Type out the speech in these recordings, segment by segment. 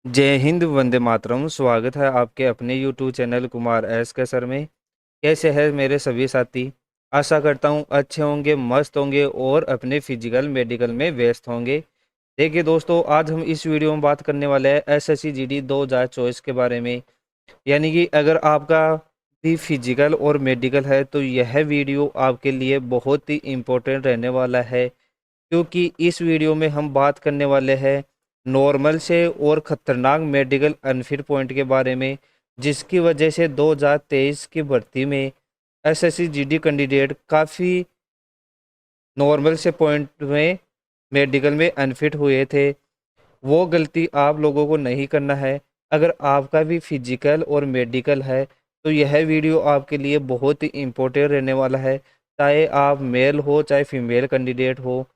जय हिंद, वंदे मातरम। स्वागत है आपके अपने यूट्यूब चैनल कुमार एस के सर में। कैसे हैं मेरे सभी साथी? आशा करता हूँ अच्छे होंगे, मस्त होंगे और अपने फिजिकल मेडिकल में व्यस्त होंगे। देखिए दोस्तों, आज हम इस वीडियो में बात करने वाले हैं एसएससी जीडी 2024 के बारे में। यानी कि अगर आपका भी फिजिकल और मेडिकल है तो यह वीडियो आपके लिए बहुत ही इम्पोर्टेंट रहने वाला है, क्योंकि इस वीडियो में हम बात करने वाले हैं नॉर्मल से और ख़तरनाक मेडिकल अनफिट पॉइंट के बारे में, जिसकी वजह से 2023 की भर्ती में एसएससी जीडी कैंडिडेट काफ़ी नॉर्मल से पॉइंट में मेडिकल में अनफिट हुए थे। वो गलती आप लोगों को नहीं करना है। अगर आपका भी फिजिकल और मेडिकल है तो यह वीडियो आपके लिए बहुत ही इम्पोर्टेंट रहने वाला है, चाहे आप मेल हो चाहे फीमेल कैंडिडेट हो।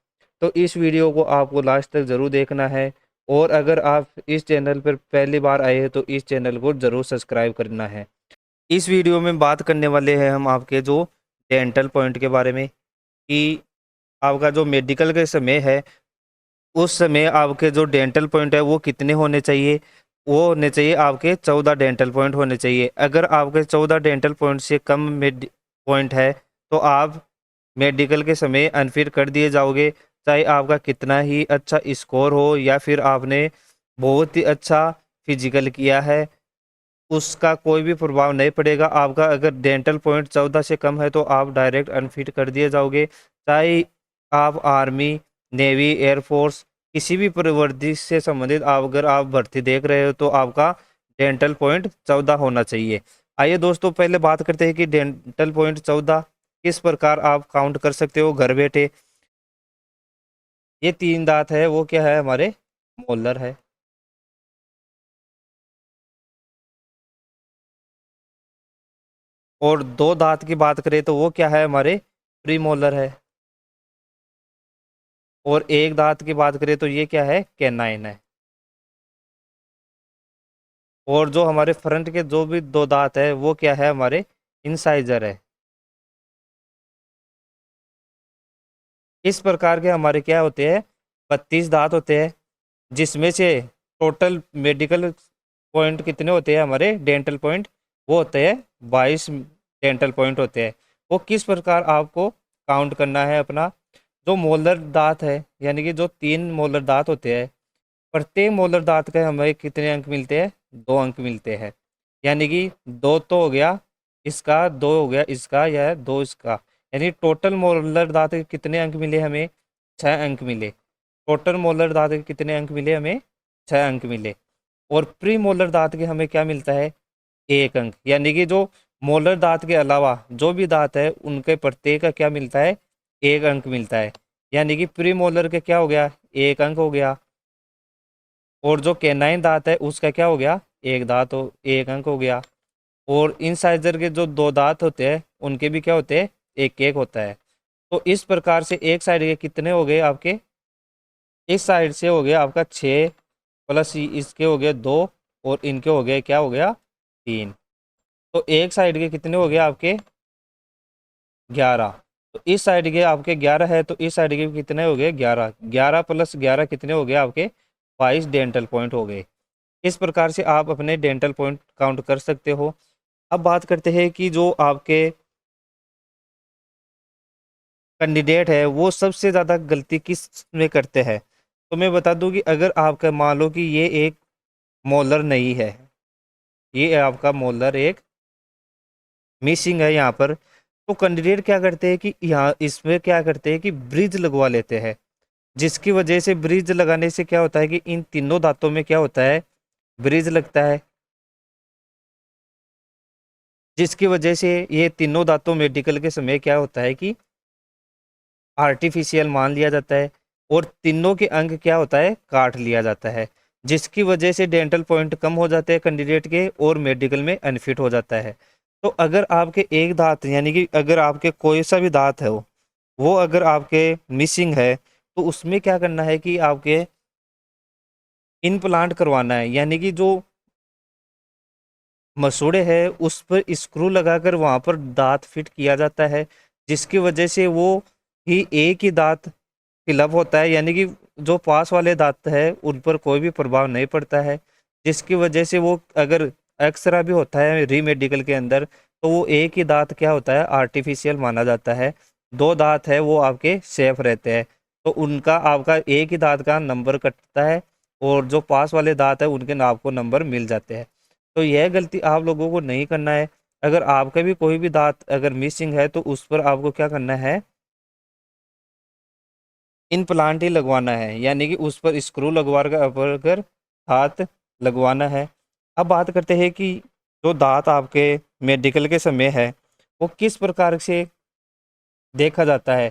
तो इस वीडियो को आपको लास्ट तक ज़रूर देखना है। और अगर आप इस चैनल पर पहली बार आए हैं तो इस चैनल को ज़रूर सब्सक्राइब करना है। इस वीडियो में बात करने वाले हैं हम आपके जो डेंटल पॉइंट के बारे में, कि आपका जो मेडिकल का समय है उस समय आपके जो डेंटल पॉइंट है वो कितने होने चाहिए। वो होने चाहिए आपके 14 डेंटल पॉइंट होने चाहिए। अगर आपके 14 डेंटल पॉइंट से कम पॉइंट है तो आप मेडिकल के समय अनफिट कर दिए जाओगे। चाहे आपका कितना ही अच्छा स्कोर हो या फिर आपने बहुत ही अच्छा फिजिकल किया है, उसका कोई भी प्रभाव नहीं पड़ेगा। आपका अगर डेंटल पॉइंट 14 से कम है तो आप डायरेक्ट अनफिट कर दिए जाओगे। चाहे आप आर्मी, नेवी, एयरफोर्स किसी भी प्रवर्ती से संबंधित आप अगर आप भर्ती देख रहे हो तो आपका डेंटल पॉइंट 14 होना चाहिए। आइए दोस्तों, पहले बात करते हैं कि डेंटल पॉइंट 14 किस प्रकार आप काउंट कर सकते हो घर बैठे। ये 3 दांत है, वो क्या है? हमारे मोलर है। और 2 दांत की बात करें तो वो क्या है? हमारे प्री मोलर है। और एक दांत की बात करें तो ये क्या है? कैनाइन है। और जो हमारे फ्रंट के जो भी 2 दांत है वो क्या है? हमारे इंसाइजर है। इस प्रकार के हमारे क्या होते हैं? 32 दांत होते हैं, जिसमें से टोटल मेडिकल पॉइंट कितने होते हैं? हमारे डेंटल पॉइंट वो होते हैं 22 डेंटल पॉइंट होते हैं। वो किस प्रकार आपको काउंट करना है? अपना जो मोलर दांत है, यानी कि जो 3 मोलर दांत होते हैं, प्रत्येक मोलर दांत के हमें कितने अंक मिलते हैं? 2 अंक मिलते हैं। यानी कि 2 तो हो गया इसका, 2 हो गया इसका, या 2 इसका। यानी टोटल मोलर दांत के कितने अंक मिले हमें? 6 अंक मिले। टोटल मोलर दांत के कितने अंक मिले हमें? 6 अंक मिले। और प्री मोलर दांत के हमें क्या मिलता है? 1 अंक। यानी कि जो मोलर दांत के अलावा जो भी दांत है उनके प्रत्येक का क्या मिलता है? 1 अंक मिलता है। यानी कि प्री मोलर के क्या हो गया? 1 अंक हो गया। और जो कैनाइन दांत है उसका क्या हो गया? 1 दांत हो, 1 अंक हो गया। और इंसाइजर के जो 2 दांत होते हैं उनके भी क्या होते हैं? 1 1 होता है। तो इस प्रकार से एक साइड के कितने हो गए आपके? इस साइड से हो गया आपका 6, प्लस इसके हो गए 2, और इनके हो गए क्या हो गया? 3। तो एक साइड के कितने हो गए आपके? 11। तो इस साइड के आपके 11 है तो इस साइड के भी कितने हो गए? 11। 11 प्लस 11 कितने हो गए आपके? 22 डेंटल पॉइंट हो गए। इस प्रकार से आप अपने डेंटल पॉइंट काउंट कर सकते हो। अब बात करते हैं कि जो आपके कैंडिडेट है वो सबसे ज़्यादा गलती किस में करते हैं। तो मैं बता दूं कि अगर आपका मान लो कि ये एक मोलर नहीं है, ये आपका मोलर एक मिसिंग है यहाँ पर, तो कैंडिडेट क्या करते हैं कि यहाँ इसमें क्या करते हैं कि ब्रिज लगवा लेते हैं। जिसकी वजह से ब्रिज लगाने से क्या होता है कि इन तीनों दांतों में क्या होता है? ब्रिज लगता है, जिसकी वजह से ये तीनों दांतों मेडिकल के समय क्या होता है कि आर्टिफिशियल मान लिया जाता है। और तीनों के अंग क्या होता है? काट लिया जाता है। जिसकी वजह से डेंटल पॉइंट कम हो जाते हैं कैंडिडेट के और मेडिकल में अनफिट हो जाता है। तो अगर आपके एक दांत, यानी कि अगर आपके कोई सा भी दांत है वो अगर आपके मिसिंग है तो उसमें क्या करना है कि आपके इम्प्लांट करवाना है। यानी कि जो मसूड़े है उस पर स्क्रू लगाकर वहां पर दांत फिट किया जाता है, जिसकी वजह से वो ही एक ही दांत फिलअप होता है। यानी कि जो पास वाले दांत है उन पर कोई भी प्रभाव नहीं पड़ता है। जिसकी वजह से वो अगर एक्सरा भी होता है री मेडिकल के अंदर, तो वो एक ही दांत क्या होता है, आर्टिफिशियल माना जाता है। दो दांत है वो आपके सेफ रहते हैं, तो उनका आपका एक ही दांत का नंबर कटता है, और जो पास वाले दांत है उनके नाम को नंबर मिल जाते हैं। तो यह गलती आप लोगों को नहीं करना है। अगर आपका भी कोई भी दांत अगर मिसिंग है तो उस पर आपको क्या करना है, इम्प्लांट ही लगवाना है, यानी कि उस पर स्क्रू लगवा कर हाथ लगवाना है। अब बात करते हैं कि जो दांत आपके मेडिकल के समय है वो किस प्रकार से देखा जाता है।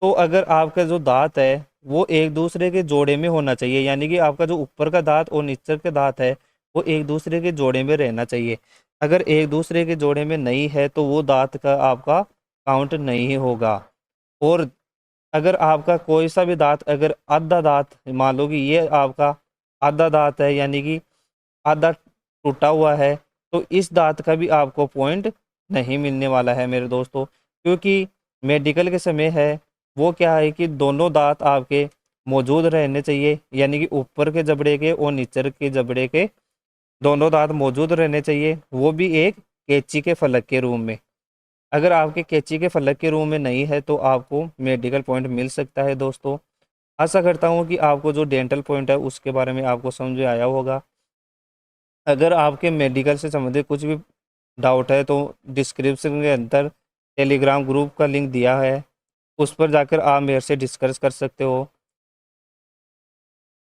तो अगर आपका जो दांत है वो एक दूसरे के जोड़े में होना चाहिए, यानी कि आपका जो ऊपर का दांत और नीचे का दांत है वो एक दूसरे के जोड़े में रहना चाहिए। अगर एक दूसरे के जोड़े में नहीं है तो वो दांत का आपका काउंट नहीं होगा। और अगर आपका कोई सा भी दांत अगर आधा दांत, मान लो कि ये आपका आधा दांत है, यानी कि आधा टूटा हुआ है, तो इस दांत का भी आपको पॉइंट नहीं मिलने वाला है मेरे दोस्तों। क्योंकि मेडिकल के समय है वो क्या है कि दोनों दांत आपके मौजूद रहने चाहिए, यानी कि ऊपर के जबड़े के और नीचे के जबड़े के दोनों दांत मौजूद रहने चाहिए, वो भी एक कैंची के फलक के रूम में। अगर आपके कैंची के फलक के रूम में नहीं है तो आपको मेडिकल पॉइंट मिल सकता है दोस्तों। आशा करता हूँ कि आपको जो डेंटल पॉइंट है उसके बारे में आपको समझ में आया होगा। अगर आपके मेडिकल से संबंधित कुछ भी डाउट है तो डिस्क्रिप्शन के अंदर टेलीग्राम ग्रुप का लिंक दिया है, उस पर जाकर आप मेरे से डिस्कस कर सकते हो।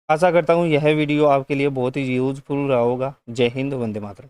आशा करता हूँ यह वीडियो आपके लिए बहुत ही यूजफुल रहा होगा। जय हिंद, वंदे मातरम।